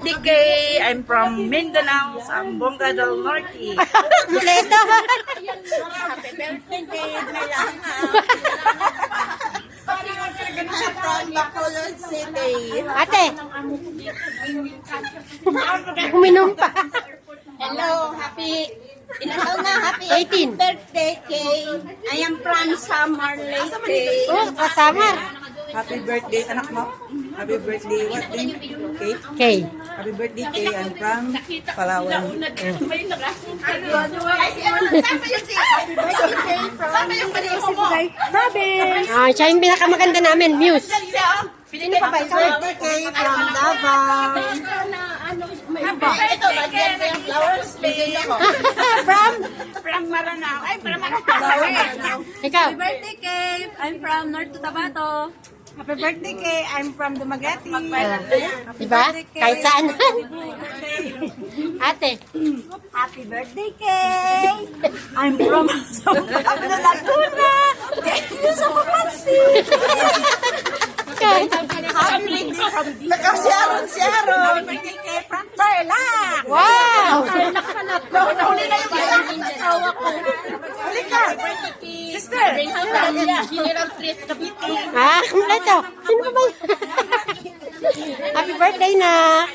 birthday, Kay. I'm from Mindanao, Zamboanga del Norte. Kuleto. Happy birthday, Kay. From Bacolod City. Ate. Uminom pa. Hello, happy 18. birthday, Kay. I am from Samar Leyte. Oh, kasama. Happy birthday, anak mo. Happy birthday, what name? Kay? Okay. Happy birthday, Kay. I'm from Palawan. Ah, siya yung pinakamaganda namin, Muse. Sino pa ba? Ikaw? Birthday, Kay, from Davao. Ito, lagyan ko yung flowers. Bigay ako. From Maranao. Ay, from Maranao. Ikaw? Birthday, Kay. I'm from North Cotabato. Happy birthday, Kay. I'm from Dumaguete. Diba? Kahit saan. Ate. Happy birthday, Kay. I'm from Laguna. Thank you sa papansin. Happy birthday from Ikaw si Aaron, si Aaron. Happy birthday, Kay, from Tarlac. Wow! Nahuli na yung isang asawa ko. Huli ka. Sister. General Chris Cavite. Ah, kumpleto. Sino pa ba? Happy birthday na.